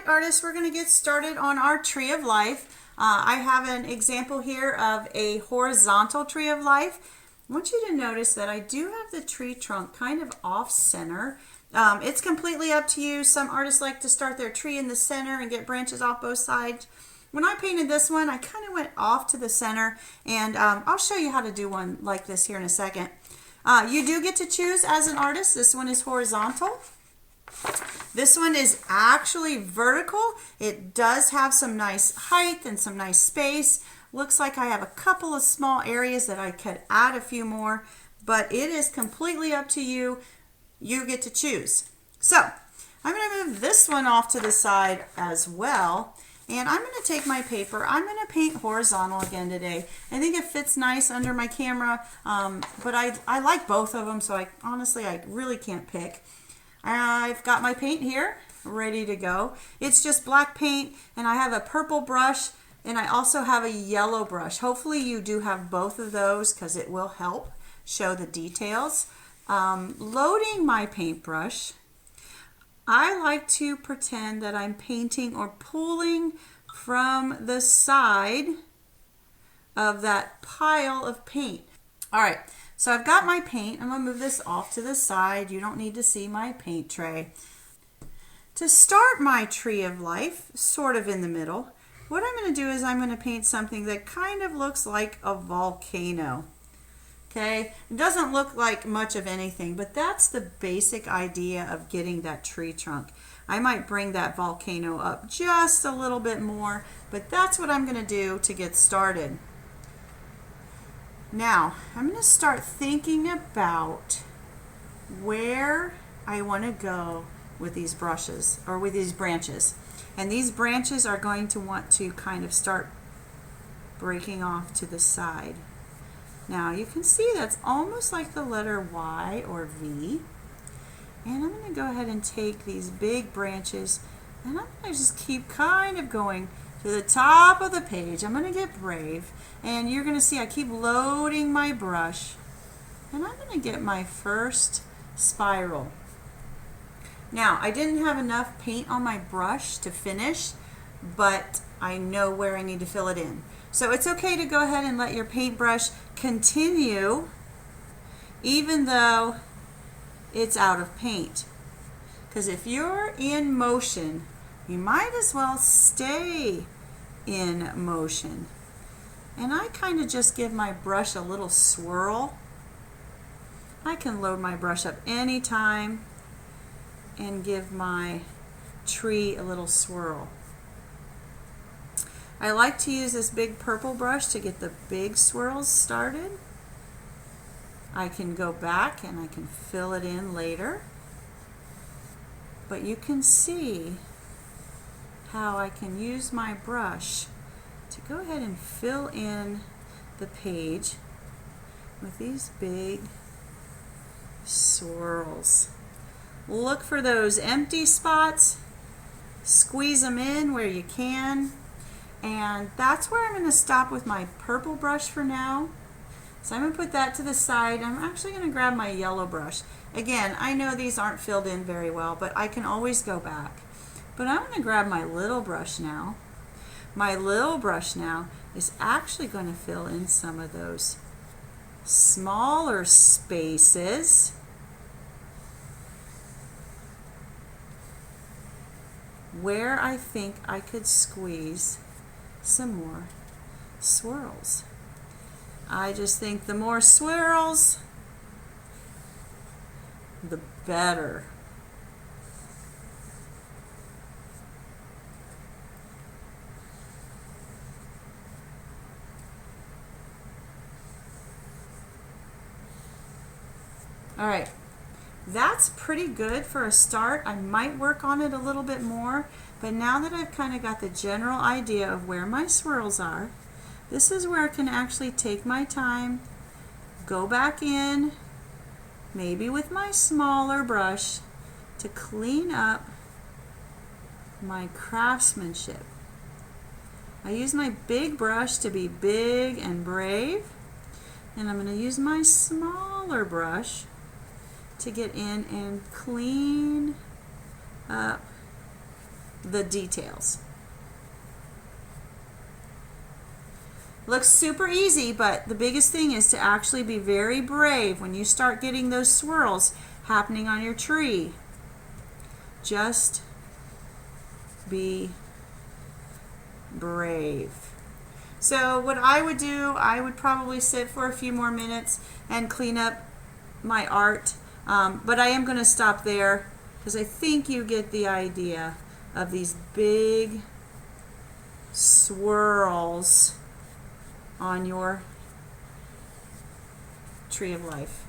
Alright artists, we're going to get started on our tree of life. I have an example here of a horizontal tree of life. I want you to notice that I do have the tree trunk kind of off center. It's completely up to you. Some artists like to start their tree in the center and get branches off both sides. When I painted this one, I kind of went off to the center, and I'll show you how to do one like this here in a second. You do get to choose as an artist. This one is horizontal. This one is actually vertical. It does have some nice height and some nice space. Looks like I have a couple of small areas that I could add a few more, but it is completely up to you. You get to choose. So I'm going to move this one off to the side as well. And I'm going to take my paper. I'm going to paint horizontal again today. I think it fits nice under my camera, but I like both of them, so I really can't pick. I've got my paint here ready to go. It's just black paint, and I have a purple brush, and I also have a yellow brush. Hopefully you do have both of those because it will help show the details. Loading my paintbrush, I like to pretend that I'm painting or pulling from the side of that pile of paint. All right. So I've got my paint. I'm going to move this off to the side. You don't need to see my paint tray. To start my tree of life, sort of in the middle, what I'm going to do is I'm going to paint something that kind of looks like a volcano. Okay, it doesn't look like much of anything, but that's the basic idea of getting that tree trunk. I might bring that volcano up just a little bit more, but that's what I'm going to do to get started. Now, I'm going to start thinking about where I want to go with these brushes, or with these branches. And these branches are going to want to kind of start breaking off to the side. Now, you can see that's almost like the letter Y or V. And I'm going to go ahead and take these big branches, and I'm going to just keep kind of going to the top of the page. I'm going to get brave, and you're going to see I keep loading my brush, and I'm going to get my first spiral. Now, I didn't have enough paint on my brush to finish, but I know where I need to fill it in. So it's okay to go ahead and let your paintbrush continue even though it's out of paint. Because if you're in motion, you might as well stay in motion. And I kind of just give my brush a little swirl. I can load my brush up anytime and give my tree a little swirl. I like to use this big purple brush to get the big swirls started. I can go back and I can fill it in later. But you can see how I can use my brush to go ahead and fill in the page with these big swirls. Look for those empty spots, squeeze them in where you can, and that's where I'm going to stop with my purple brush for now. So I'm going to put that to the side. I'm actually going to grab my yellow brush. Again, I know these aren't filled in very well, but I can always go back. But I'm going to grab my little brush now. My little brush now is actually going to fill in some of those smaller spaces where I think I could squeeze some more swirls. I just think the more swirls, the better. All right, that's pretty good for a start. I might work on it a little bit more, but now that I've kind of got the general idea of where my swirls are, this is where I can actually take my time, go back in, maybe with my smaller brush, to clean up my craftsmanship. I use my big brush to be big and brave, and I'm going to use my smaller brush to get in and clean up the details. Looks super easy, but the biggest thing is to actually be very brave when you start getting those swirls happening on your tree. Just be brave. So what I would do, I would probably sit for a few more minutes and clean up my art, but I am going to stop there because I think you get the idea of these big swirls on your tree of life.